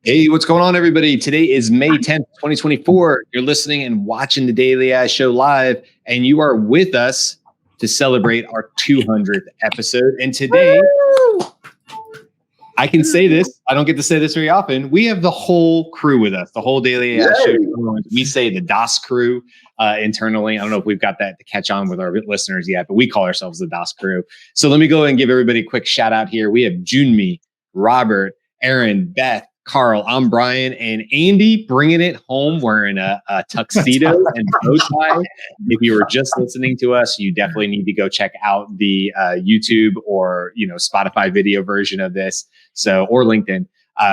Hey, what's going on, everybody? Today is May 10th, 2024. You're listening and watching the dailyaishow live, and you are with us to celebrate our 200th episode. And today, I can say this. I don't get to say this very often. We have the whole crew with us, the whole dailyaishow. We say the DOS crew internally. I don't know if we've got that to catch on with our listeners yet, but we call ourselves the DOS crew. So let me go and give everybody a quick shout out here. We have Jyunmi, Robert, Eran, Beth, Karl, I'm Brian, and Andy bringing it home wearing a tuxedo and bow tie. If you were just listening to us, you definitely need to go check out the YouTube or Spotify video version of this, or LinkedIn,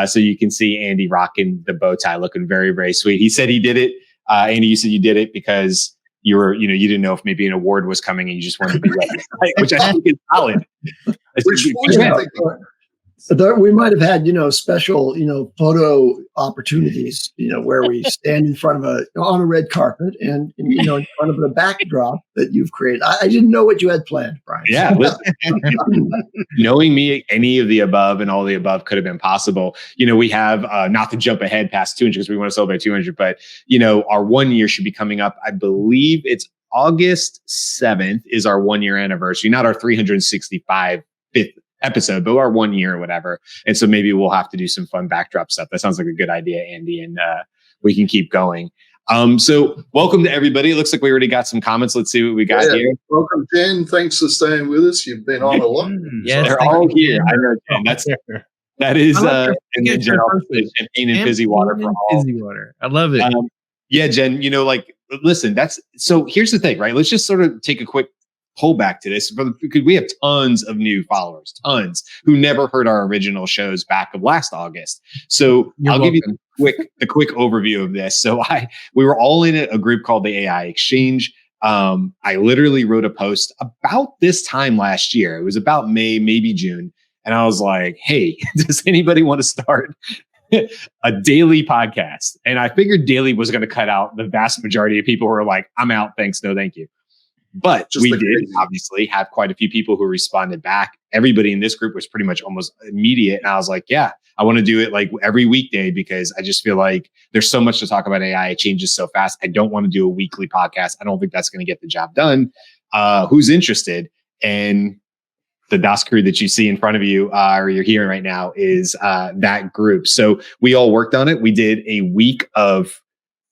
so you can see Andy rocking the bow tie, looking very, very sweet. He said he did it. Andy, you said you did it because you were, you didn't know if maybe an award was coming and you just wanted to be ready, which I think is solid. We might have had, special, photo opportunities, where we stand in front of on a red carpet and in front of a backdrop that you've created. I didn't know what you had planned, Brian. Yeah. Knowing me, any of the above and all the above could have been possible. We have, not to jump ahead past 200 because we want to celebrate 200, but, our 1 year should be coming up. I believe it's August 7th is our 1 year anniversary, not our 365th episode, but our 1 year or whatever. And so maybe we'll have to do some fun backdrop stuff. That sounds like a good idea, Andy, and we can keep going. So welcome to everybody. It looks like we already got some comments. Let's see what we got here. Welcome, Jen. Thanks for staying with us. You've been on a lot. Yes, they're all here. I know, Jen. That is in the general champagne and fizzy water for all. Fizzy water. I love it. Yeah, Jen, listen, so here's the thing, right? Let's just sort of take a quick pull back to this because we have tons of new followers, who never heard our original shows back of last August. So I'll give you the quick overview of this. So we were all in a group called the AI Exchange. I literally wrote a post about this time last year. It was about May, maybe June. And I was like, hey, does anybody want to start a daily podcast? And I figured daily was going to cut out the vast majority of people who were like, I'm out. Thanks. No, thank you. But we did obviously have quite a few people who responded back. Everybody in this group was pretty much almost immediate. And I was like, yeah, I want to do it like every weekday because I just feel like there's so much to talk about AI. It changes so fast. I don't want to do a weekly podcast. I don't think that's going to get the job done. Who's interested? And the DOS crew that you see in front of you or you're hearing right now is that group. So we all worked on it. We did a week of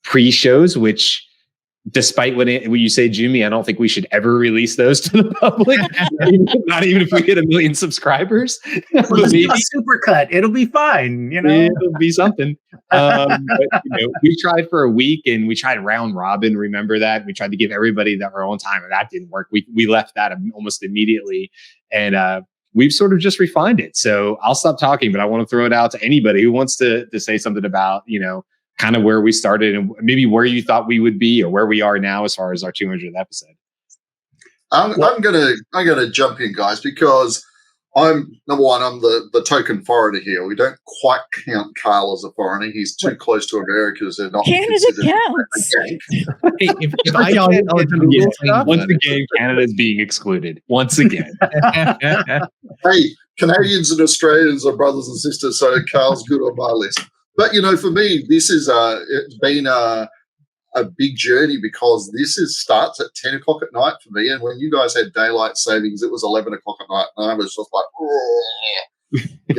pre-shows, which despite what you say, Jyunmi, I don't think we should ever release those to the public. Not even if we get 1 million subscribers. Maybe a supercut. It'll be fine. It'll be something. But, we tried for a week and we tried round robin. Remember that? We tried to give everybody their own time and that didn't work. We left that almost immediately. And we've sort of just refined it. So I'll stop talking, but I want to throw it out to anybody who wants to say something about, kind of where we started and maybe where you thought we would be or where we are now as far as our 200th episode. I'm gonna jump in, guys, because I'm the token foreigner here. We don't quite count Karl as a foreigner. He's too close to America as they're not. Canada counts. Once again, Canada is being excluded. Once again. Hey, Canadians and Australians are brothers and sisters, so Karl's good on my list. But, for me, this is it's been a big journey because starts at 10 o'clock at night for me. And when you guys had daylight savings, it was 11 o'clock at night. And I was just like,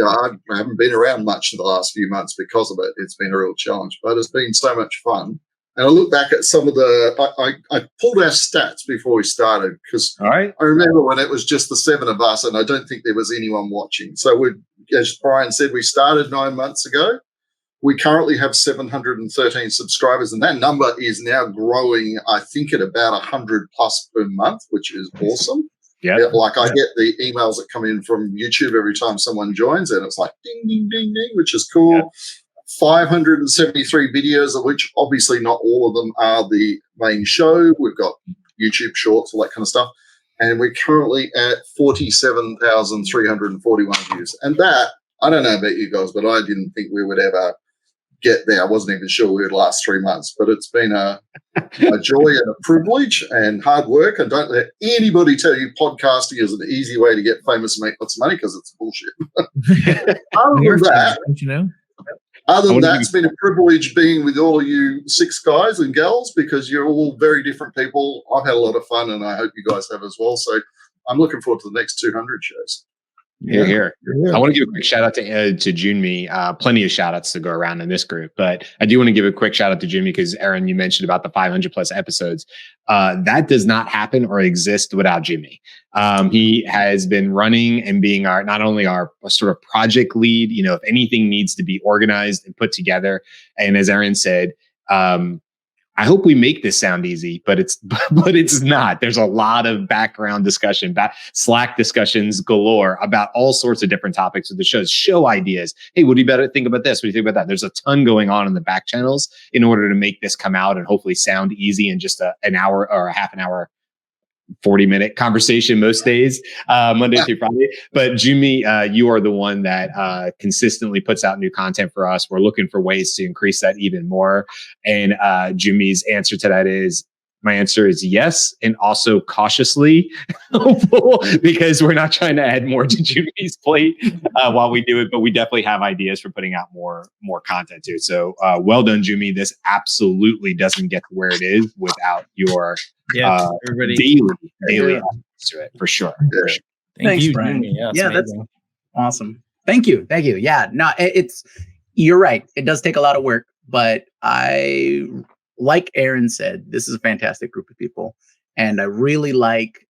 I haven't been around much in the last few months because of it. It's been a real challenge, but it's been so much fun. And I look back at some of I pulled our stats before we started because I remember when it was just the 7 of us and I don't think there was anyone watching. So as Brian said, we started 9 months ago. We currently have 713 subscribers, and that number is now growing, I think, at about 100 plus per month, which is awesome. Yeah. I get the emails that come in from YouTube every time someone joins, and it's like ding, ding, ding, ding, which is cool. Yeah. 573 videos, of which obviously not all of them are the main show. We've got YouTube shorts, all that kind of stuff. And we're currently at 47,341 views. And that, I don't know about you guys, but I didn't think we would ever get there. I wasn't even sure we would last 3 months, but it's been a joy and a privilege and hard work. And don't let anybody tell you podcasting is an easy way to get famous and make lots of money, because it's bullshit. Other than that, Other than that, it's been a privilege being with all of you 6 guys and gals because you're all very different people. I've had a lot of fun, and I hope you guys have as well. So I'm looking forward to the next 200 shows. Here. I want to give a quick shout out to Jyunmi. Plenty of shout outs to go around in this group, but I do want to give a quick shout out to Jyunmi because Eran, you mentioned about the 500 plus episodes. That does not happen or exist without Jyunmi. He has been running and being not only our sort of project lead, if anything needs to be organized and put together. And as Eran said, I hope we make this sound easy, but it's not. There's a lot of background discussion, Slack discussions galore about all sorts of different topics of the shows, show ideas. Hey, what do you better think about this? What do you think about that? There's a ton going on in the back channels in order to make this come out and hopefully sound easy in just an hour or a half an hour, 40-minute conversation most days, Monday through Friday. But Jyunmi, you are the one that consistently puts out new content for us. We're looking for ways to increase that even more. And Jyunmi's answer to that is, my answer is yes, and also cautiously hopeful, because we're not trying to add more to Jyunmi's plate while we do it, but we definitely have ideas for putting out more content too. So well done, Jyunmi. This absolutely doesn't get to where it is without your daily to it, for sure. Thanks, Brian. Yeah, that's awesome. Thank you. Yeah, no, you're right. It does take a lot of work, but like Eran said, this is a fantastic group of people, and I really like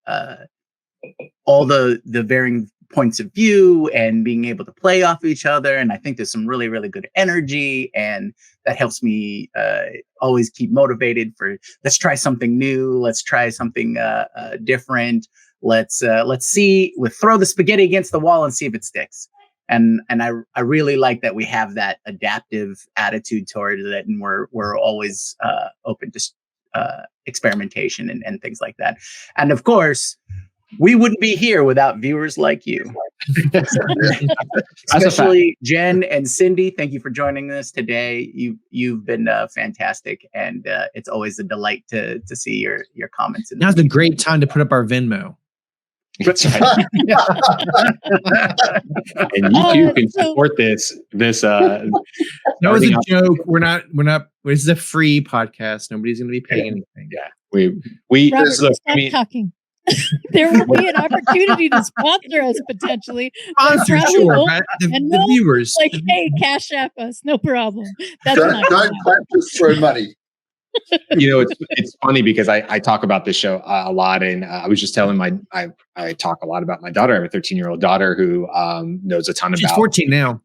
all the varying points of view and being able to play off each other. And I think there's some really, really good energy, and that helps me always keep motivated for, let's try something new. Let's try something different. Let's see, we'll throw the spaghetti against the wall and see if it sticks. And I really like that we have that adaptive attitude toward it, and we're always open to experimentation and things like that. And of course, we wouldn't be here without viewers like you. Especially Jen and Cindy. Thank you for joining us today. You've been fantastic, and it's always a delight to see your comments. Now's a great time to put up our Venmo. That's right. And you too can support this. That was a joke. We're not. This is a free podcast. Nobody's going to be paying anything. Yeah, we Robert, stop talking. There will be an opportunity to sponsor us potentially. Sponsor, sure. The viewers, like, hey, cash app us, no problem. That's don't clap, just throw money. It's funny because I talk about this show a lot, and I was just telling I talk a lot about my daughter. I have a 13-year-old daughter who knows a ton about. She's 14 now.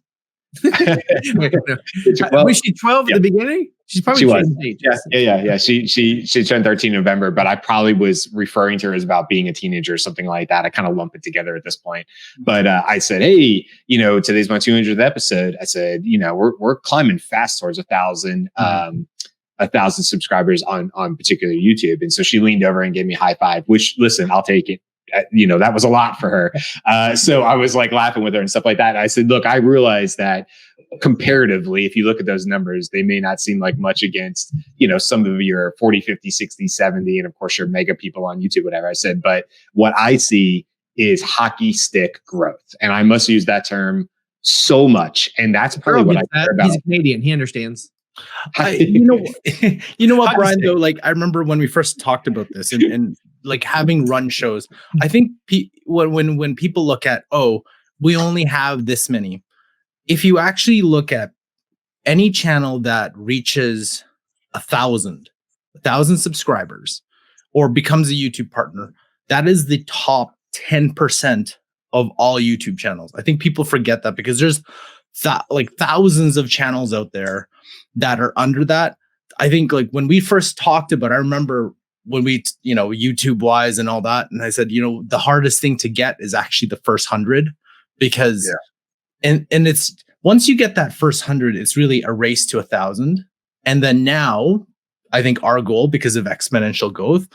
Was she 12 at the beginning? She's probably she was. Yeah. She turned 13 in November, but I probably was referring to her as about being a teenager or something like that. I kind of lump it together at this point. But I said, hey, today's my 200th episode. I said, we're climbing fast towards 1,000 subscribers on particular YouTube. And so she leaned over and gave me a high five, which, listen, I'll take it. That was a lot for her. So I was like laughing with her and stuff like that. And I said, look, I realize that comparatively, if you look at those numbers, they may not seem like much against, some of your 40, 50, 60, 70, and of course your mega people on YouTube, whatever. I said, but what I see is hockey stick growth. And I must use that term so much. And that's probably what I care about. He's a Canadian. He understands. You know what, Brian, though, like I remember when we first talked about this and like having run shows, I think when people look at, we only have this many, if you actually look at any channel that reaches 1,000 subscribers or becomes a YouTube partner, that is the top 10% of all YouTube channels. I think people forget that because there's thousands of channels out there that are under that. I think like when we first talked about, I remember when we, YouTube wise and all that. And I said, the hardest thing to get is actually the first 100 because, and it's, once you get that first 100, it's really a race to 1,000. And then now I think our goal, because of exponential growth,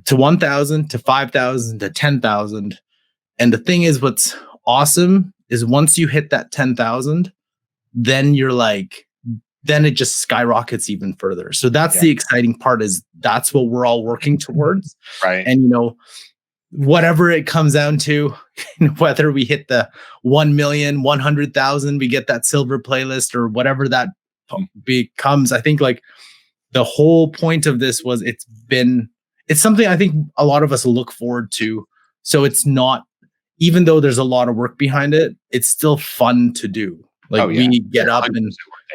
to 1,000, to 5,000, to 10,000. And the thing is, what's awesome is once you hit that 10,000, then you're like, then it just skyrockets even further. So that's the exciting part, is that's what we're all working towards. Right. And, whatever it comes down to, whether we hit the 1,100,000, we get that silver playlist or whatever that becomes. I think like the whole point of this was it's something I think a lot of us look forward to. So it's not, even though there's a lot of work behind it, it's still fun to do. Like we get up and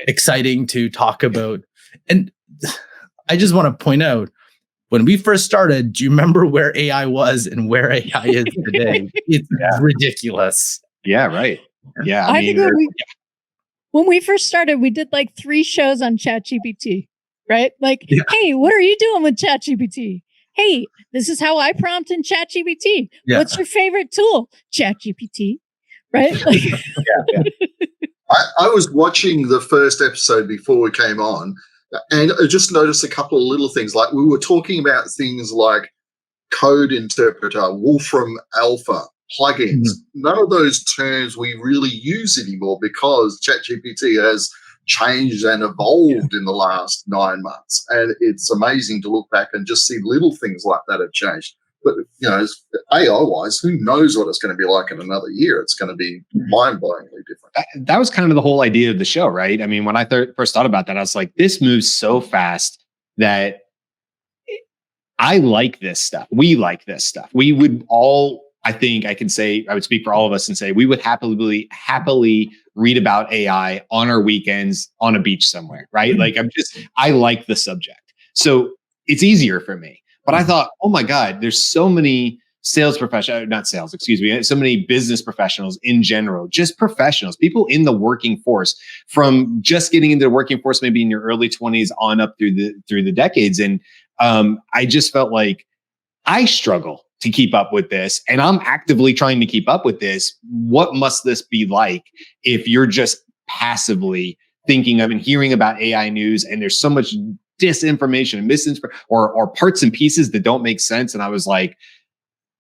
exciting to talk about. And I just want to point out, when we first started, do you remember where AI was and where AI is today? It's ridiculous. Yeah, right. Yeah. I think when we first started, we did like 3 shows on ChatGPT, right? Like, hey, what are you doing with ChatGPT? Hey, this is how I prompt in ChatGPT. Yeah. What's your favorite tool? ChatGPT, right? Like, I was watching the first episode before we came on, and I just noticed a couple of little things. Like we were talking about things like code interpreter, Wolfram Alpha, plugins. None of those terms we really use anymore because ChatGPT has changed and evolved in the last 9 months. And it's amazing to look back and just see little things like that have changed. But, AI-wise, who knows what it's going to be like in another year? It's going to be mind-blowingly different. That was kind of the whole idea of the show, right? I mean, when I first thought about that, I was like, this moves so fast that I like this stuff. We like this stuff. We would all, I think I would speak for all of us and say, we would happily read about AI on our weekends on a beach somewhere, right? Like I like the subject. So it's easier for me. But I thought, oh my God, there's so many so many business professionals in general, just professionals, people in the working force, from just getting into the working force, maybe in your early 20s on up through the decades. And I just felt like I struggle to keep up with this, and I'm actively trying to keep up with this. What must this be like if you're just passively thinking of and hearing about AI news, and there's so much disinformation and misinformation or parts and pieces that don't make sense? And I was like,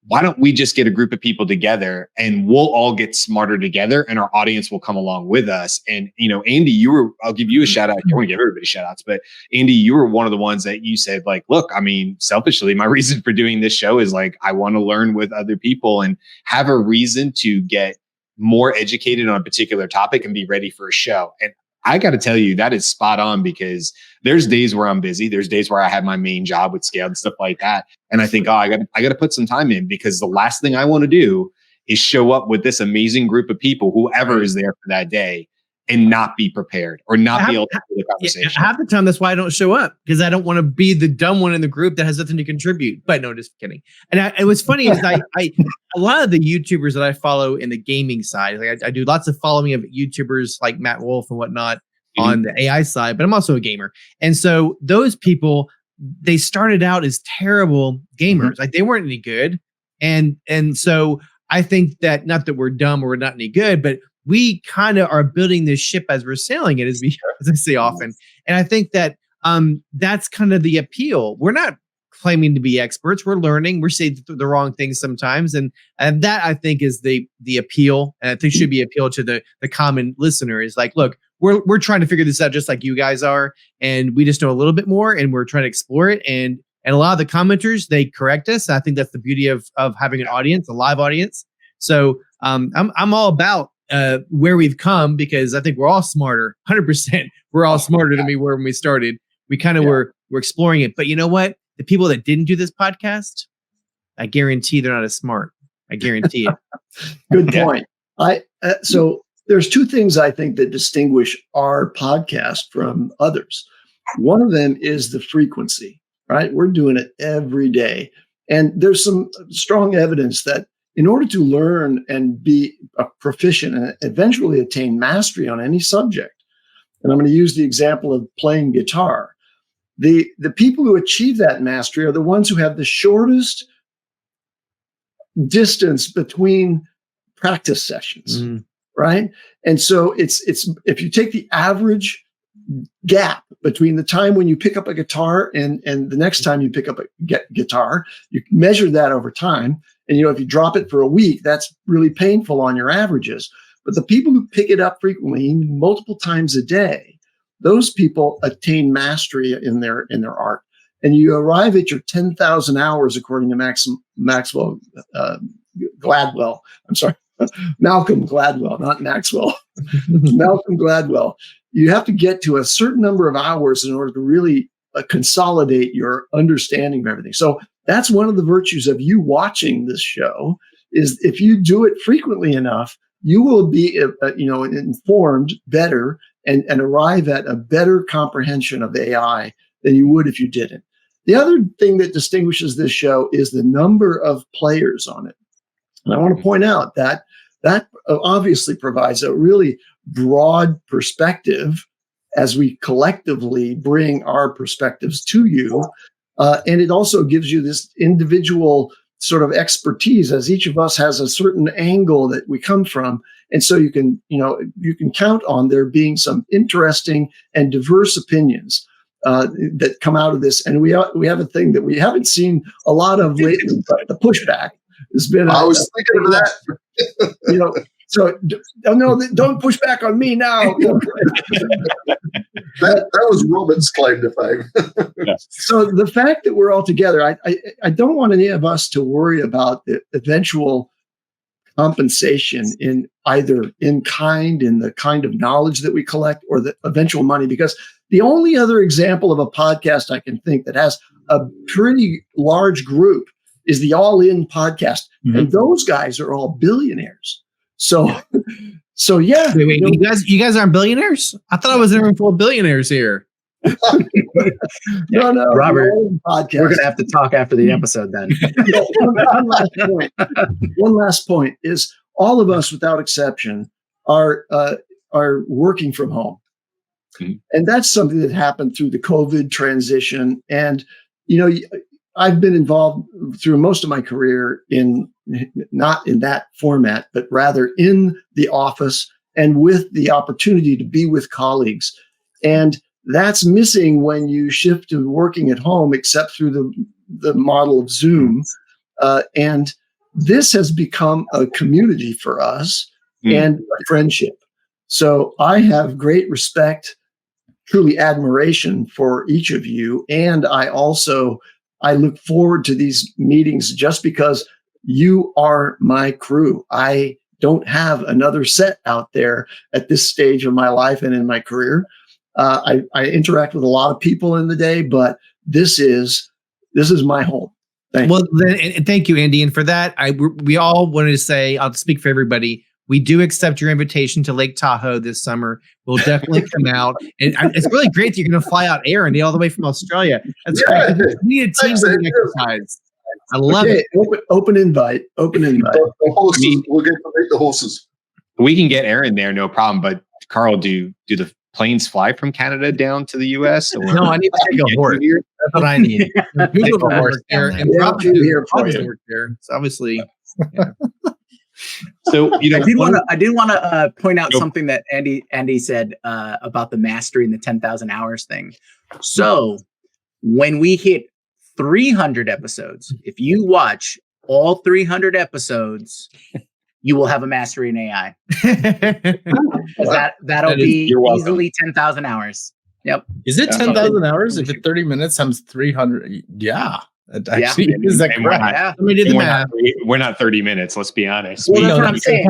why don't we just get a group of people together and we'll all get smarter together and our audience will come along with us. And, Andy, I'll give you a shout out. I want to give everybody shout outs, but Andy, you were one of the ones that you said, like, look, I mean, selfishly, my reason for doing this show is like, I want to learn with other people and have a reason to get more educated on a particular topic and be ready for a show. And I got to tell you, that is spot on, because there's days where I'm busy. There's days where I have my main job with scale and stuff like that. And I think, I got to put some time in, because the last thing I want to do is show up with this amazing group of people, whoever is there for that day, and not be prepared or not be able to do the conversation. Half the time, that's why I don't show up, because I don't want to be the dumb one in the group that has nothing to contribute. But no, just kidding. And what's funny is I a lot of the YouTubers that I follow in the gaming side, like I do lots of following of YouTubers like Matt Wolf and whatnot on the AI side, but I'm also a gamer. And so those people, they started out as terrible gamers. Like they weren't any good. And so I think that, not that we're dumb or we're not any good, but we kind of are building this ship as we're sailing it, as I say often. And I think that that's kind of the appeal. We're not claiming to be experts. We're learning. We're saying the wrong things sometimes. And that, I think, is the appeal. And I think should be appeal to the common listener, is like, look, we're trying to figure this out just like you guys are. And we just know a little bit more, and we're trying to explore it. And a lot of the commenters, they correct us. I think that's the beauty of having an audience, a live audience. So I'm all about where we've come, because I think we're all smarter. 100%. We're all smarter than we were when we started. We kind of we're exploring it. But you know what? The people that didn't do this podcast, I guarantee they're not as smart. I guarantee it. Good point. So there's 2 things I think that distinguish our podcast from others. One of them is the frequency, right? We're doing it every day. And there's some strong evidence that in order to learn and be a proficient and eventually attain mastery on any subject, and I'm going to use the example of playing guitar, the people who achieve that mastery are the ones who have the shortest distance between practice sessions, right? And so it's if you take the average gap between the time when you pick up a guitar and the next time you pick up a guitar, you measure that over time. And, if you drop it for a week, that's really painful on your averages. But the people who pick it up frequently, multiple times a day, those people attain mastery in their art. and you arrive at your 10,000 hours, according to Maxwell Gladwell. I'm sorry, Malcolm Gladwell, not Maxwell. Malcolm Gladwell. You have to get to a certain number of hours in order to really consolidate your understanding of everything. So that's one of the virtues of you watching this show, is if you do it frequently enough, you will be informed better and arrive at a better comprehension of AI than you would if you didn't. The other thing that distinguishes this show is the number of players on it. And I want to point out that obviously provides a really broad perspective as we collectively bring our perspectives to you. And it also gives you this individual sort of expertise, as each of us has a certain angle that we come from. And so you can count on there being some interesting and diverse opinions that come out of this. And we have a thing that we haven't seen a lot of lately, but the pushback has been. I was thinking of that. So no, don't push back on me now. that was Robert's claim to fame. So the fact that we're all together, I don't want any of us to worry about the eventual compensation in either in kind, in the kind of knowledge that we collect, or the eventual money, because the only other example of a podcast I can think that has a pretty large group is the All In podcast. Mm-hmm. And those guys are all billionaires. So yeah. Wait, you guys aren't billionaires? I thought I was in a room full of billionaires here. No, Robert, we're going to have to talk after the episode then. One last point is all of us, without exception, are working from home. Mm-hmm. And that's something that happened through the COVID transition. And, I've been involved through most of my career not in that format, but rather in the office and with the opportunity to be with colleagues. And that's missing when you shift to working at home, except through the model of Zoom. And this has become a community for us and a friendship. So I have great respect, truly admiration for each of you. And I look forward to these meetings just because you are my crew. I don't have another set out there at this stage of my life and in my career. I interact with a lot of people in the day, but this is my home. Thank you, Andy. And for that, we all wanted to say, I'll speak for everybody, we do accept your invitation to Lake Tahoe this summer. We'll definitely come out. And it's really great that you're going to fly out Eran all the way from Australia. That's great. We need a team building exercise. I love it. Open invite. The horses. We'll get to meet the horses. We can get Eran there, no problem. But Karl, do the planes fly from Canada down to the U.S.? Or no, I need to take a horse. That's what I need. You do a horse there, and probably work there. It's obviously. Yeah. So I did want to point out something that Andy said about the mastery and the 10,000 hours thing. So when we hit 300 episodes, if you watch all 300 episodes, you will have a mastery in AI. That'll be easily 10,000 hours. Yep. Is it 10,000 hours? If it's 30 minutes times 300, yeah. Actually, is that correct? We're not 30 minutes. Let's be honest. Well, that's what I'm saying.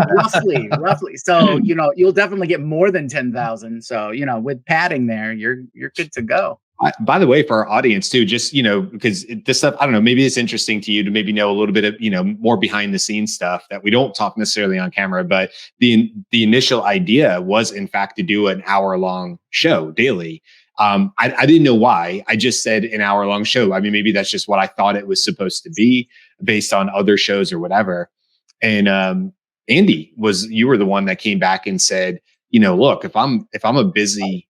roughly. So you'll definitely get more than 10,000. So with padding there, you're good to go. By the way, for our audience too, just because this stuff, I don't know, maybe it's interesting to you to maybe know a little bit of more behind the scenes stuff that we don't talk necessarily on camera. But the initial idea was, in fact, to do an hour-long show daily. I didn't know why. I just said an hour-long show. I mean, maybe that's just what I thought it was supposed to be based on other shows or whatever. And Andy, you were the one that came back and said, look, if I'm a busy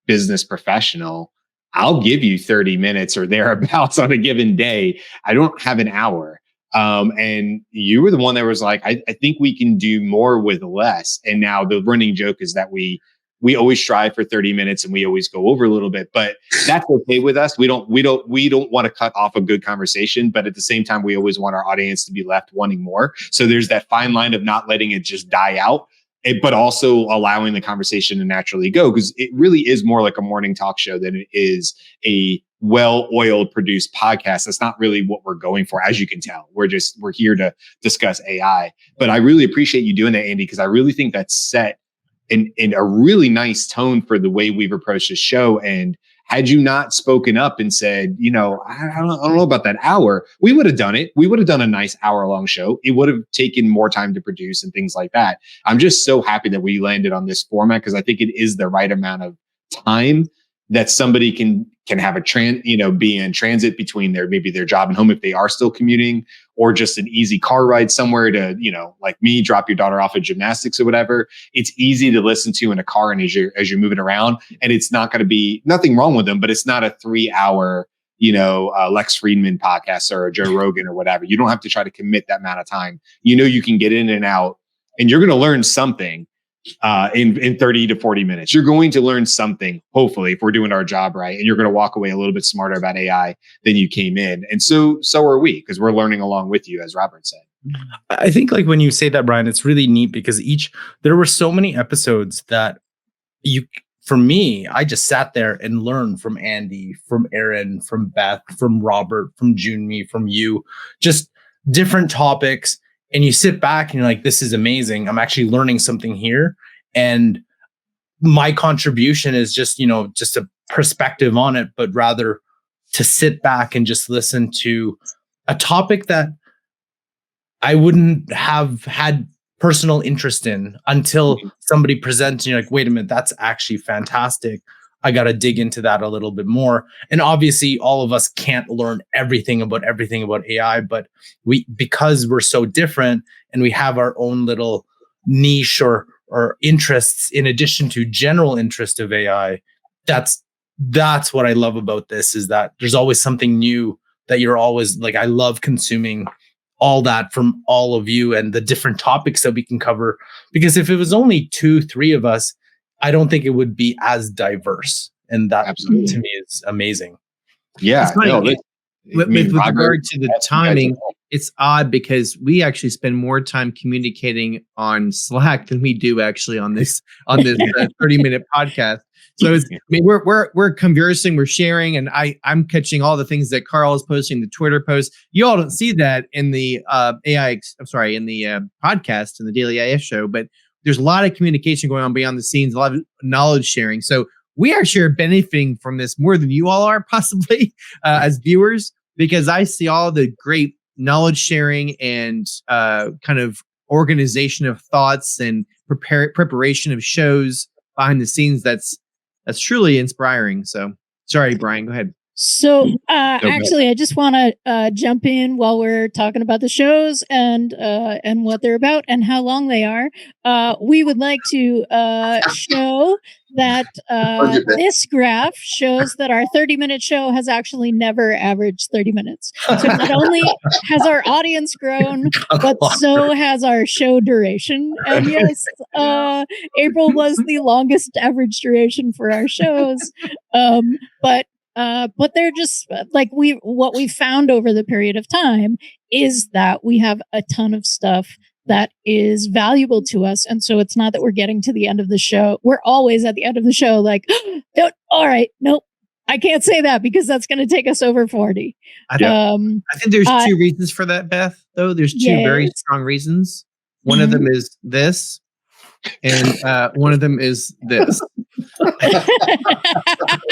business professional, I'll give you 30 minutes or thereabouts on a given day. I don't have an hour. And you were the one that was like, I think we can do more with less. And now the running joke is that we always strive for 30 minutes and we always go over a little bit, but that's okay with us. We don't want to cut off a good conversation, but at the same time, we always want our audience to be left wanting more. So there's that fine line of not letting it just die out, but also allowing the conversation to naturally go, because it really is more like a morning talk show than it is a well-oiled produced podcast. That's not really what we're going for, as you can tell. We're here to discuss AI. But I really appreciate you doing that, Andy, because I really think that's set in a really nice tone for the way we've approached the show. And had you not spoken up and said, I don't know about that hour, we would have done it. We would have done a nice hour-long show. It would have taken more time to produce and things like that. I'm just so happy that we landed on this format because I think it is the right amount of time that somebody can have be in transit between their job and home if they are still commuting, or just an easy car ride somewhere to, like me, drop your daughter off at gymnastics or whatever. It's easy to listen to in a car and as you're moving around, and it's not going to be nothing wrong with them, but it's not a 3-hour, Lex Friedman podcast or a Joe Rogan or whatever. You don't have to try to commit that amount of time. You can get in and out, and you're going to learn something in 30 to 40 minutes. You're going to learn something, hopefully, if we're doing our job right, and you're going to walk away a little bit smarter about AI than you came in. And so are we, because we're learning along with you, as Robert said. I think like when you say that, Brian, it's really neat because there were so many episodes that for me, I just sat there and learned from Andy, from Eran, from Beth, from Robert, from Jyunmi, from you, just different topics. And you sit back and you're like, this is amazing. I'm actually learning something here. And my contribution is just a perspective on it, but rather to sit back and just listen to a topic that I wouldn't have had personal interest in until somebody presents and you're like, wait a minute, that's actually fantastic. I got to dig into that a little bit more. And obviously all of us can't learn everything about AI, but because we're so different and we have our own little niche or interests in addition to general interest of AI, that's what I love about this, is that there's always something new that you're always like, I love consuming all that from all of you and the different topics that we can cover, because if it was only 2-3 of us, I don't think it would be as diverse. And that absolutely to me is amazing. Yeah. With regard to the timing, it's odd because we actually spend more time communicating on Slack than we do actually on this 30-minute podcast. So we're conversing, we're sharing, and I'm catching all the things that Karl is posting, the Twitter posts. You all don't see that in the in the podcast, in the dailyaishow, but there's a lot of communication going on behind the scenes, a lot of knowledge sharing. So we actually are benefiting from this more than you all are, possibly as viewers, because I see all the great knowledge sharing and kind of organization of thoughts and preparation of shows behind the scenes. That's truly inspiring. So sorry, Brian, go ahead. So actually, I just want to jump in while we're talking about the shows and what they're about and how long they are. We would like to show that this graph shows that our 30-minute show has actually never averaged 30 minutes. So not only has our audience grown, but so has our show duration. And yes, April was the longest average duration for our shows. But they're just like what we found over the period of time is that we have a ton of stuff that is valuable to us. And so it's not that we're getting to the end of the show. We're always at the end of the show like, all right, nope, I can't say that because that's going to take us over 40. I think there's 2 reasons for that, Beth, though. There's 2 very strong reasons. One of them is this, and one of them is this.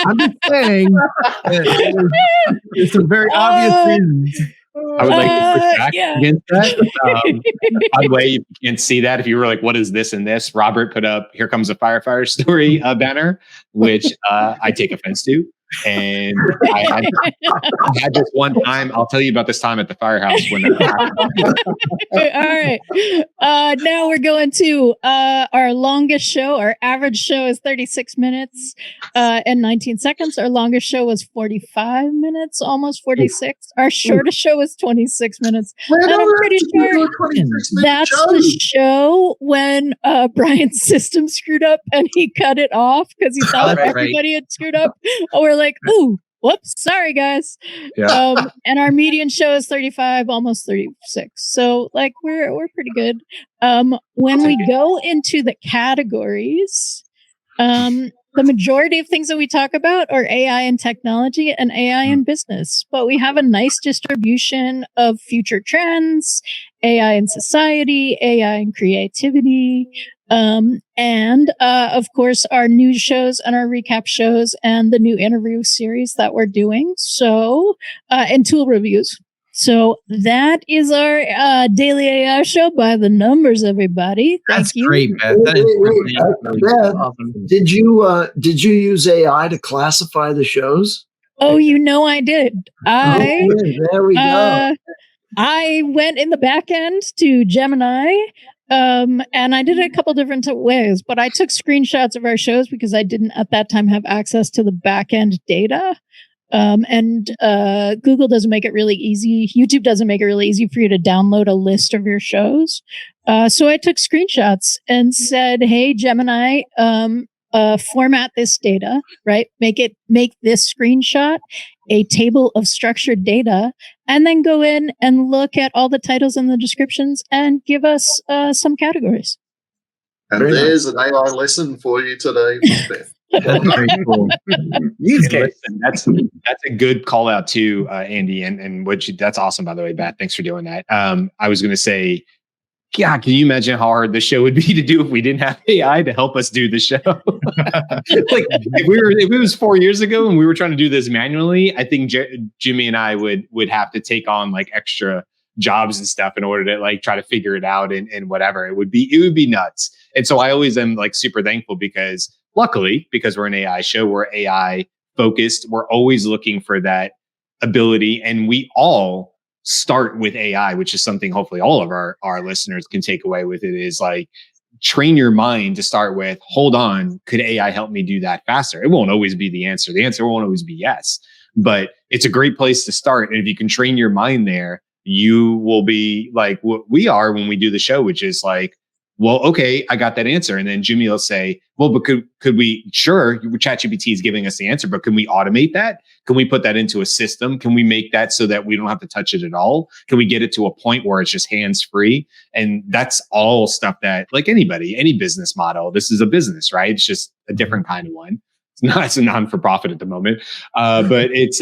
I'm just saying there's some very obvious reasons. I would like to push back against that. By the way, you can't see that. If you were like, what is this and this? Robert put up, "Here comes a firefighter story" banner, which I take offense to. And I had this one time. I'll tell you about this time at the firehouse when that happened. All right. Now we're going to our longest show. Our average show is 36 minutes and 19 seconds. Our longest show was 45 minutes, almost 46. Our shortest show was 26 minutes. And I'm pretty sure that's the show when Brian's system screwed up and he cut it off because he thought everybody had screwed up. We're like, ooh, whoops, sorry guys. Yeah. And our median show is 35, almost 36. So like we're pretty good. When we go into the categories, the majority of things that we talk about are AI and technology and AI in business, but we have a nice distribution of future trends, AI in society, AI in creativity, and of course our news shows and our recap shows and the new interview series that we're doing. So, and tool reviews. So that is our daily AI show by the numbers, everybody. Thank That's you. great, Beth. That is really Beth, awesome. did you use AI to classify the shows? Oh, you know I did. There we go. I went in the back end to Gemini, and I did it a couple different ways, but I took screenshots of our shows because I didn't at that time have access to the back end data. And Google doesn't make it really easy. YouTube doesn't make it really easy for you to download a list of your shows. So I took screenshots and said, "Hey, Gemini, format this data, right? Make this screenshot a table of structured data, and then go in and look at all the titles and the descriptions and give us some categories." And Very there's an AI lesson for you today, Beth. That's very cool. Use And case. listen, that's a good call out too, Andy, and that's awesome, by the way, Beth. Thanks for doing that. I was going to say, God, can you imagine how hard the show would be to do if we didn't have AI to help us do the show? Like if it was 4 years ago and we were trying to do this manually, I think Jimmy and I would have to take on like extra jobs and stuff in order to like try to figure it out and whatever. It would be nuts. And so I always am like super thankful because luckily, because we're an AI show, we're AI focused. We're always looking for that ability, and we all start with AI, which is something hopefully all of our listeners can take away with it, is like train your mind to start with, hold on, could AI help me do that faster? It won't always be the answer. The answer won't always be yes, but it's a great place to start. And if you can train your mind there, you will be like what we are when we do the show, which is like, well, okay, I got that answer. And then Jimmy will say, well, but could we, sure, ChatGPT is giving us the answer, but can we automate that? Can we put that into a system? Can we make that so that we don't have to touch it at all? Can we get it to a point where it's just hands-free? And that's all stuff that, like anybody, any business model, this is a business, right? It's just a different kind of one. It's a non-for-profit at the moment, but it's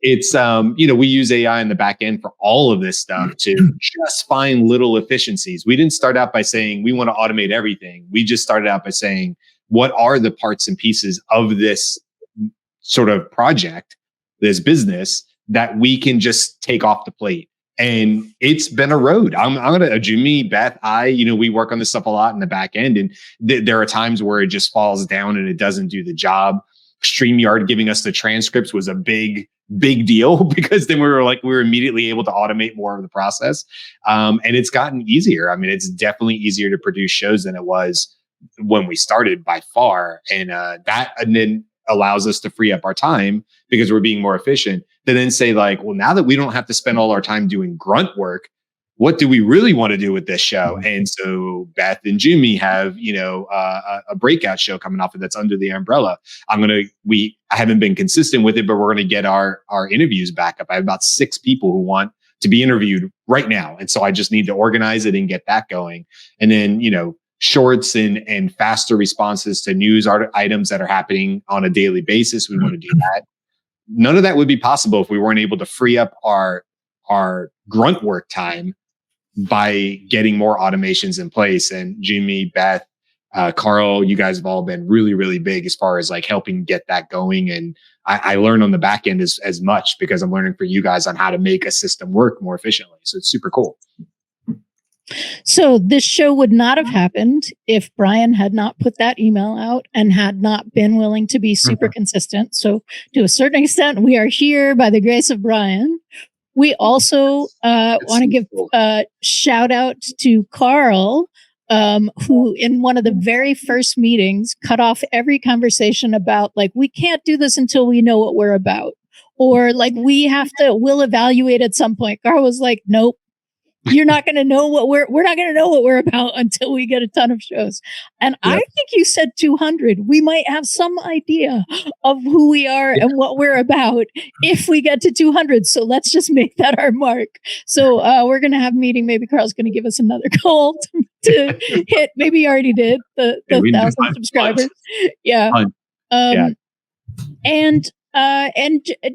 we use AI in the back end for all of this stuff to just find little efficiencies. We didn't start out by saying we want to automate everything. We just started out by saying, what are the parts and pieces of this sort of project, this business, that we can just take off the plate? And it's been a road. I'm going to, Jyunmi, Beth, we work on this stuff a lot in the back end. And there are times where it just falls down and it doesn't do the job. StreamYard giving us the transcripts was a big deal because then we were immediately able to automate more of the process. And it's gotten easier. I mean, it's definitely easier to produce shows than it was when we started by far. And and then allows us to free up our time because we're being more efficient to then say like, well, now that we don't have to spend all our time doing grunt work, what do we really want to do with this show? And so Beth and Jyunmi have, a breakout show coming off of that's under the umbrella. I haven't been consistent with it, but we're going to get our interviews back up. I have about 6 people who want to be interviewed right now. And so I just need to organize it and get that going. And then, shorts and faster responses to news items that are happening on a daily basis. We want to do that. None of that would be possible if we weren't able to free up our grunt work time by getting more automations in place. And Jyunmi, Beth, Karl, you guys have all been really, really big as far as like helping get that going. And I learn on the back end as much because I'm learning for you guys on how to make a system work more efficiently. So it's super cool. So this show would not have happened if Brian had not put that email out and had not been willing to be super consistent. So to a certain extent, we are here by the grace of Brian. We also want to give a shout out to Karl, who in one of the very first meetings cut off every conversation about like, we can't do this until we know what we're about. Or like, we'll evaluate at some point. Karl was like, nope. You're not going to know we're not going to know what we're about until we get a ton of shows. And I think you said 200. We might have some idea of who we are and what we're about if we get to 200. So let's just make that our mark. So we're going to have a meeting. Maybe Karl's going to give us another call to hit. Maybe he already did the 1,000 subscribers. Yeah. And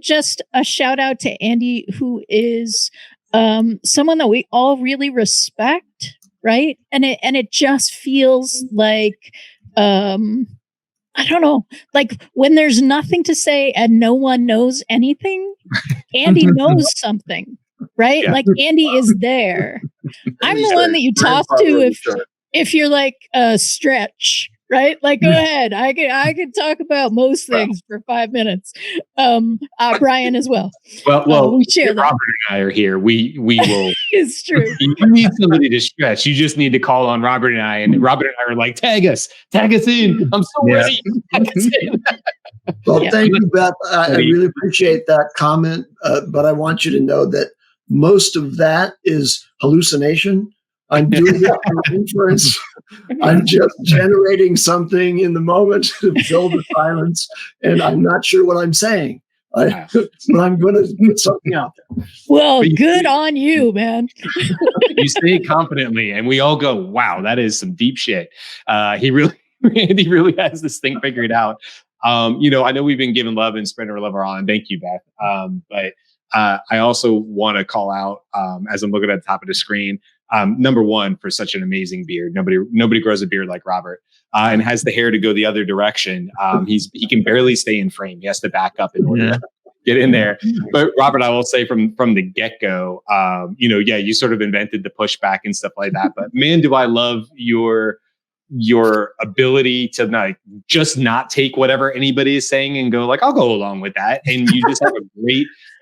just a shout out to Andy, who is someone that we all really respect, right? And it just feels like I don't know, like when there's nothing to say and no one knows anything, Andy knows something, right? Like Andy is there. I'm the one that you toss to if you're like a Stretch, right? Like, go ahead. I could talk about most things for 5 minutes. Brian as well. Well, we share that. Robert and I are here. We will. It's true. You need somebody to stretch. You just need to call on Robert and I. And Robert and I are like, tag us in. I'm so ready. Well, thank you, Beth. I really appreciate that comment. But I want you to know that most of that is hallucination. I'm doing it for inference. I'm just generating something in the moment to fill the silence, and I'm not sure what I'm saying. But I'm going to put something out there. Well, good on you, man. You say it confidently, and we all go, "Wow, that is some deep shit." Andy really has this thing figured out. I know we've been giving love and spreading our love around. Thank you, Beth. But I also want to call out, as I'm looking at the top of the screen, number one, for such an amazing beard. Nobody grows a beard like Robert, and has the hair to go the other direction. He can barely stay in frame. He has to back up in order to get in there. But Robert, I will say from the get-go, you sort of invented the pushback and stuff like that. But man, do I love your ability to not take whatever anybody is saying and go like, I'll go along with that. And you just have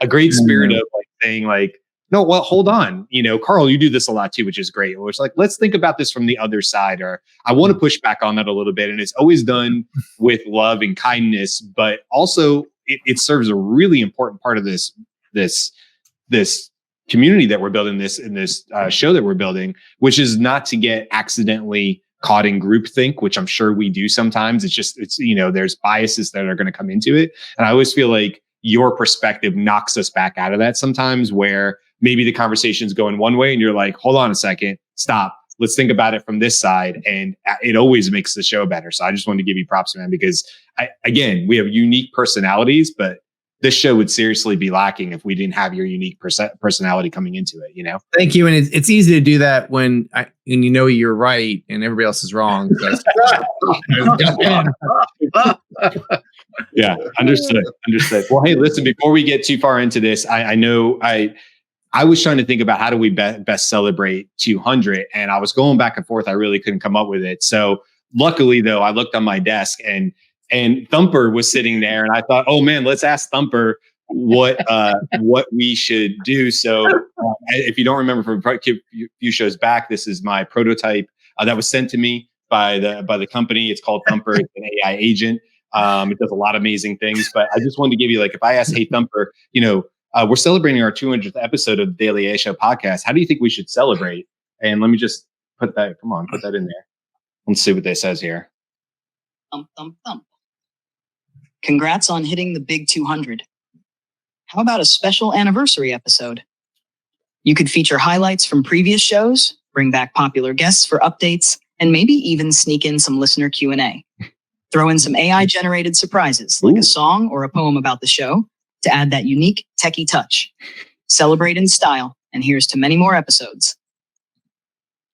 a great spirit of like saying like, no, well, hold on. Karl, you do this a lot too, which is great. It's like, let's think about this from the other side, or I want to push back on that a little bit. And it's always done with love and kindness, but also it serves a really important part of this community that we're building, this show that we're building, which is not to get accidentally caught in groupthink, which I'm sure we do sometimes. It's there's biases that are going to come into it. And I always feel like your perspective knocks us back out of that sometimes, where maybe the conversation's going one way and you're like, hold on a second, stop. Let's think about it from this side. And it always makes the show better. So I just wanted to give you props, man, because we have unique personalities, but this show would seriously be lacking if we didn't have your unique personality coming into it, Thank you. And it's easy to do that when you're right and everybody else is wrong. Yeah, understood. Well, hey, listen, before we get too far into this, I know I was trying to think about how do we best celebrate 200, and I was going back and forth. I really couldn't come up with it. So luckily, though, I looked on my desk and Thumper was sitting there, and I thought, oh man, let's ask Thumper what we should do. So if you don't remember from a few shows back, this is my prototype that was sent to me by the company. It's called Thumper. It's an AI agent. It does a lot of amazing things, but I just wanted to give you, like, if I ask, hey, Thumper, we're celebrating our 200th episode of the dailyaishow podcast. How do you think we should celebrate? And let me just put that in there. Let's see what this says here. Thump, thump, thump. Congrats on hitting the big 200. How about a special anniversary episode? You could feature highlights from previous shows, bring back popular guests for updates, and maybe even sneak in some listener Q&A. Throw in some AI-generated surprises, like a song or a poem about the show, to add that unique techie touch. Celebrate in style, and here's to many more episodes.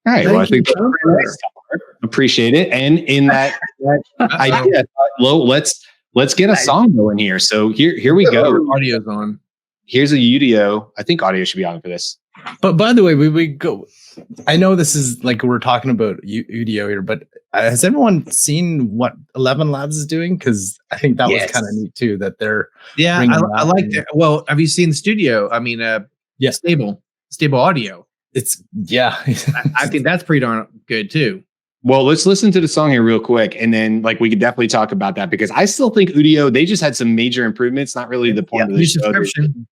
All right, well, I think that's pretty nice. Appreciate it. And in that idea, let's get a song going here. So here we go. Audio's on. Here's a Udio. I think audio should be on for this. But by the way, we go. I know this is like we're talking about Udio here, but has everyone seen what 11 Labs is doing? Because I think that was kind of neat too. That they're I like it. Well, have you seen the studio? I mean, stable audio. It's I think that's pretty darn good too. Well, let's listen to the song here real quick, and then we could definitely talk about that, because I still think Udio, they just had some major improvements. Not really the point of the show,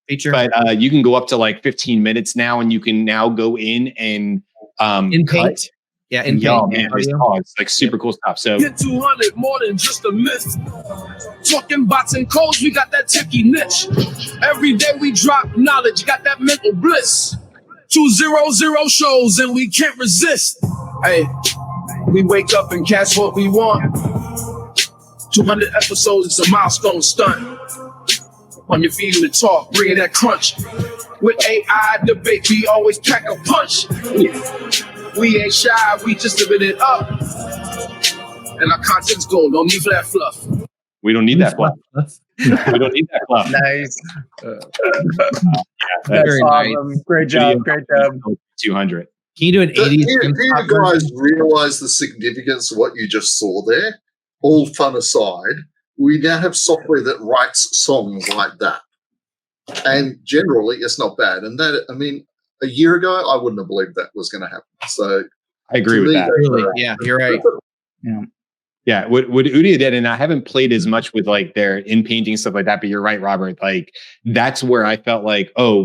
feature, but you can go up to 15 minutes now, and you can now go in and in Paint. Yeah, in Paint. Man, it's super cool stuff. So get 200 more than just a myth. Talking bots and codes, we got that techie niche. Every day we drop knowledge, got that mental bliss. 200 shows and we can't resist. Hey. We wake up and catch what we want. 200 episodes is a milestone stunt. On your feet to talk, bringing that crunch. With AI debate, we always pack a punch. We ain't shy, we just living it up. And our content's gold, don't need for that fluff. We don't need that fluff. We don't need that fluff. Nice. That's Very awesome. Nice. Great job. Great job. Can 200. you do an 80s? Do you guys realize the significance of what you just saw there? All fun aside, we now have software that writes songs like that. And generally, it's not bad. And that, I mean, a year ago, I wouldn't have believed that was going to happen. So I agree with that. Really? Yeah, you're right. Yeah. Yeah, what Udia did, and I haven't played as much with like their in painting stuff like that, but you're right, Robert. Like that's where I felt like, oh,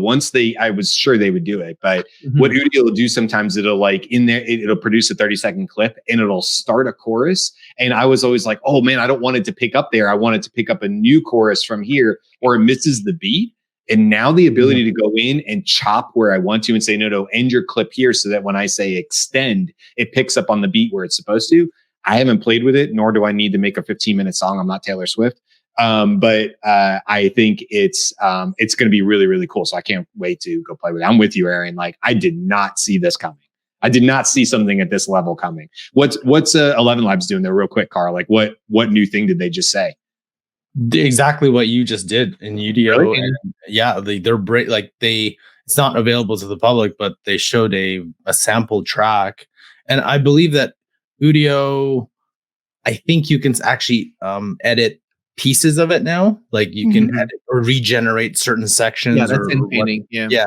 I was sure they would do it. But what Udia will do sometimes, it'll like in there, it'll produce a 30-second clip and it'll start a chorus. And I was always like, oh man, I don't want it to pick up there. I want it to pick up a new chorus from here, or it misses the beat. And now the ability to go in and chop where I want to and say, no, end your clip here, so that when I say extend, it picks up on the beat where it's supposed to. I haven't played with it, nor do I need to make a 15-minute song. I'm not Taylor Swift. But I think it's going to be really, really cool. So I can't wait to go play with it. I'm with you, Eran. Like I did not see this coming. I did not see something at this level coming. What's 11 Labs doing there real quick, Karl? Like what new thing did they just say? Exactly what you just did in UDO. Really? And yeah, it's not available to the public, but they showed a sample track. And I believe that Udio, I think you can actually edit pieces of it now. Like you can edit or regenerate certain sections. Yeah, that's in painting. Yeah.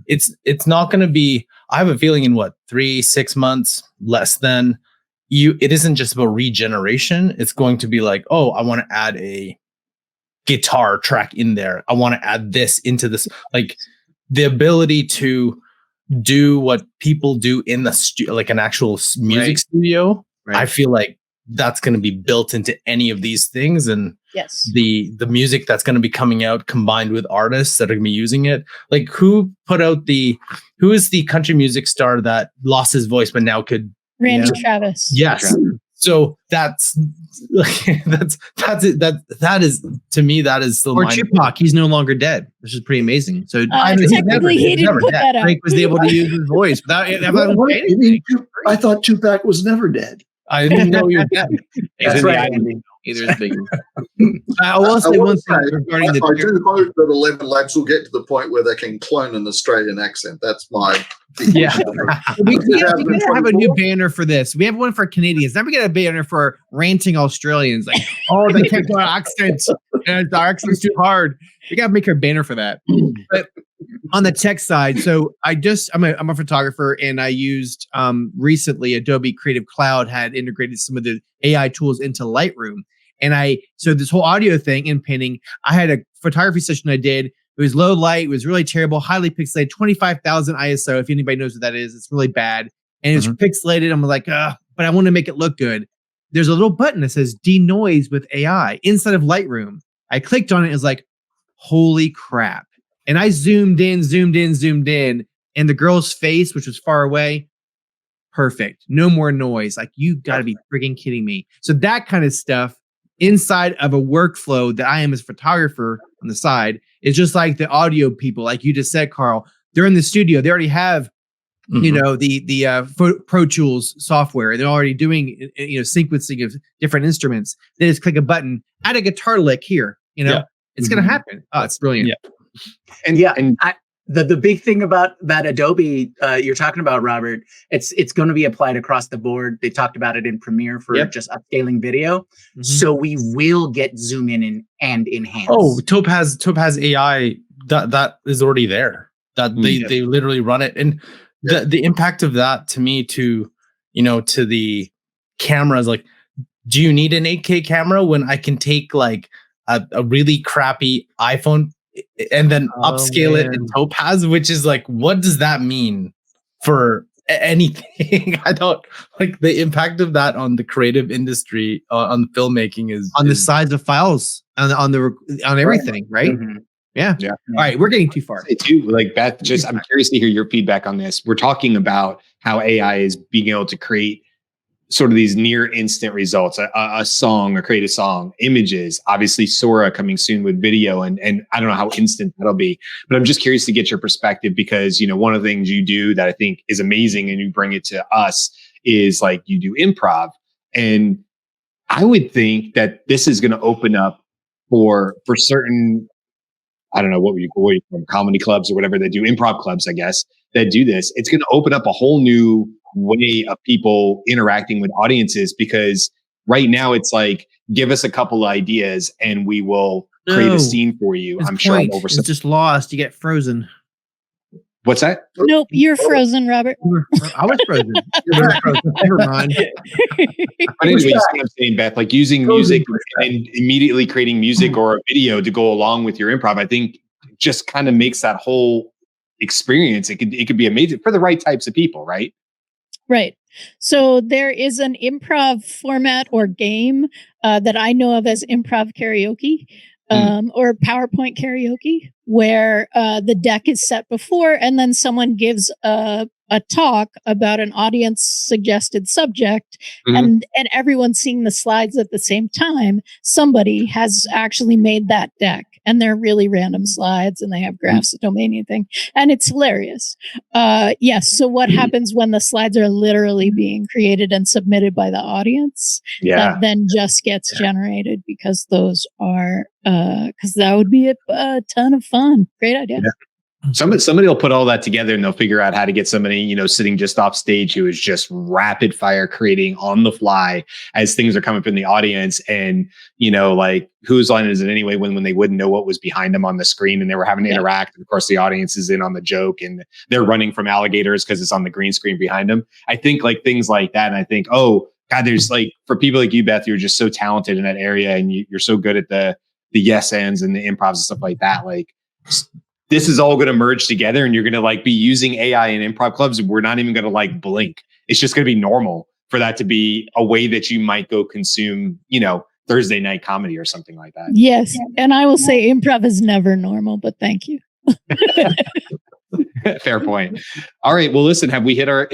It's not going to be. I have a feeling in 3-6 months, less than it isn't just about regeneration. It's going to be like, oh, I want to add a guitar track in there. I want to add this into this. Like the ability to do what people do in the like an actual music studio. Right. I feel like that's going to be built into any of these things, and yes, the music that's going to be coming out combined with artists that are going to be using it. Like who is the country music star that lost his voice but now could? Randy Travis. Yes. So that's it. That is to me, that is still. Or Tupac, he's no longer dead, which is pretty amazing. So technically, he didn't put that out. Frank was able to use his voice without. I thought Tupac was never dead. I didn't know you were dead. That's right. Either is big. I will say one thing regarding I do hope that 11 Labs will get to the point where they can clone an Australian accent. That's my we gotta have a new banner for this. We have one for Canadians. Now we got a banner for ranting Australians. Like, oh, they can't do our accent. And our accent's too hard. We gotta make a banner for that. But on the tech side, so I'm a photographer, and I used recently Adobe Creative Cloud had integrated some of the AI tools into Lightroom. And so this whole audio thing in painting, I had a photography session I did. It was low light. It was really terrible, highly pixelated, 25,000 ISO. If anybody knows what that is, it's really bad. And it's pixelated. I'm like, but I want to make it look good. There's a little button that says denoise with AI inside of Lightroom. I clicked on it. It was like, holy crap. And I zoomed in. And the girl's face, which was far away, perfect. No more noise. Like, you got to be freaking kidding me. So that kind of stuff inside of a workflow that I am as a photographer on the side is just like the audio people, like you just said, Karl. They're in the studio. They already have, the Pro Tools software. They're already doing, sequencing of different instruments. They just click a button, add a guitar lick here. It's going to happen. Oh, it's brilliant. Yeah. And the big thing about that Adobe you're talking about, Robert, it's going to be applied across the board. They talked about it in Premiere for just upscaling video. So we will get zoom in and enhance. Oh, Topaz AI, that is already there. That they literally run it. And the impact of that to me to the cameras, like, do you need an 8K camera when I can take like a really crappy iPhone and then upscale it in Topaz, which is like, what does that mean for anything? I don't like the impact of that on the creative industry, on the filmmaking is the size of files on everything, right? Yeah. All right, we're getting too far. Too, like Beth, I'm curious to hear your feedback on this. We're talking about how AI is being able to create sort of these near instant results, a song, a creative song, images, obviously Sora coming soon with video, and I don't know how instant that'll be, but I'm just curious to get your perspective because, you know, one of the things you do that I think is amazing and you bring it to us is like you do improv. And I would think that this is going to open up for certain, I don't know, what you call them, comedy clubs or whatever they do, improv clubs, I guess, that do this. It's going to open up a whole new way of people interacting with audiences, because right now it's like, give us a couple of ideas and we will create a scene for you. I'm sure I'm over. It's just lost. You get frozen. What's that? Nope, you're frozen, Robert. I was frozen. Never mind. But anyway, I'm saying, Beth, like using music and immediately creating music or a video to go along with your improv, I think just kind of makes that whole experience. It could be amazing for the right types of people, right? Right. So there is an improv format or game that I know of as improv karaoke. Or PowerPoint karaoke, where the deck is set before, and then someone gives a talk about an audience suggested subject, and everyone's seeing the slides at the same time. Somebody has actually made that deck, and they're really random slides, and they have graphs that don't mean anything, and it's hilarious. Yes. So what happens when the slides are literally being created and submitted by the audience? That then just gets generated, because those are because that would be a ton of fun. Great idea. Yeah. Somebody will put all that together and they'll figure out how to get somebody, you know, sitting just off stage who is just rapid fire creating on the fly as things are coming from the audience. And, you know, like, whose line is it anyway when they wouldn't know what was behind them on the screen and they were having to interact. And of course, the audience is in on the joke and they're running from alligators because it's on the green screen behind them. I think like things like that. And I think, oh God, there's like, for people like you, Beth, you're just so talented in that area and you're so good at the yes ands and the improvs and stuff like that. Like, this is all going to merge together and you're going to like be using AI in improv clubs. We're not even going to like blink. It's just going to be normal for that to be a way that you might go consume, you know, Thursday night comedy or something like that. Yes. And I will say improv is never normal, but thank you. Fair point. All right. Well, listen, have we hit our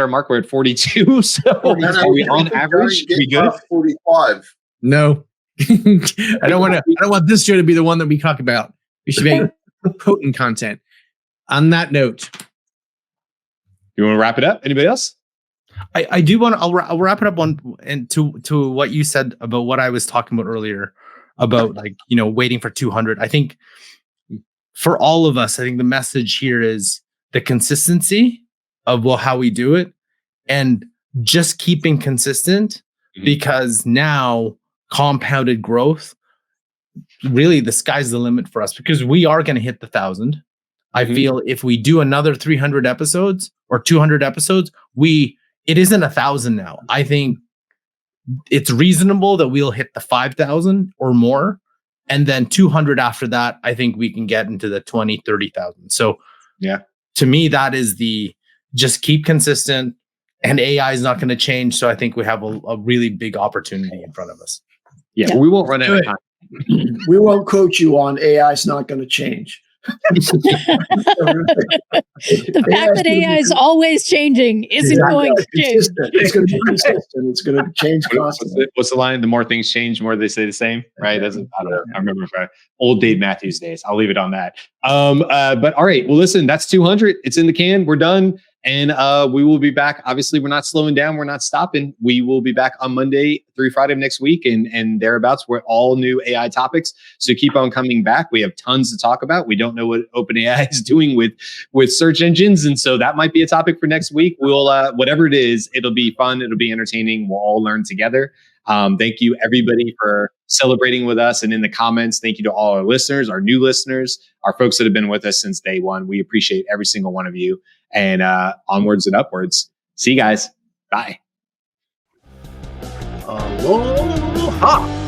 mark? We're at 42. So are we on average? We good? 45. No. I don't want this show to be the one that we talk about. We should make potent content. On that note, you want to wrap it up? Anybody else? I do want to. I'll wrap it up on and to what you said about what I was talking about earlier about, like, you know, waiting for 200. I think for all of us, I think the message here is the consistency of how we do it and just keeping consistent, because now compounded growth, really the sky's the limit for us, because we are going to hit the 1,000. I feel if we do another 300 episodes or 200 episodes, it isn't 1,000 now. I think it's reasonable that we'll hit the 5,000 or more. And then 200 after that, I think we can get into the 20, 30,000. So yeah, to me, that is just keep consistent, and AI is not going to change. So I think we have a really big opportunity in front of us. Yeah. We won't run out of time. We won't quote you on AI's not going to change. The fact that AI is always changing isn't going to change. It's going to be consistent. It's going to change constantly. What's the line? The more things change, the more they stay the same, right? I don't know. I remember old Dave Matthews days. I'll leave it on that. But all right. Well, listen, that's 200. It's in the can. We're done. And we will be back. Obviously, we're not slowing down. We're not stopping. We will be back on Monday through Friday of next week and thereabouts. We're all new AI topics. So keep on coming back. We have tons to talk about. We don't know what OpenAI is doing with search engines. And so that might be a topic for next week. We'll, whatever it is, it'll be fun. It'll be entertaining. We'll all learn together. Thank you, everybody, for celebrating with us. And in the comments, thank you to all our listeners, our new listeners, our folks that have been with us since day one. We appreciate every single one of you. And onwards and upwards. See you guys. Bye. Aloha.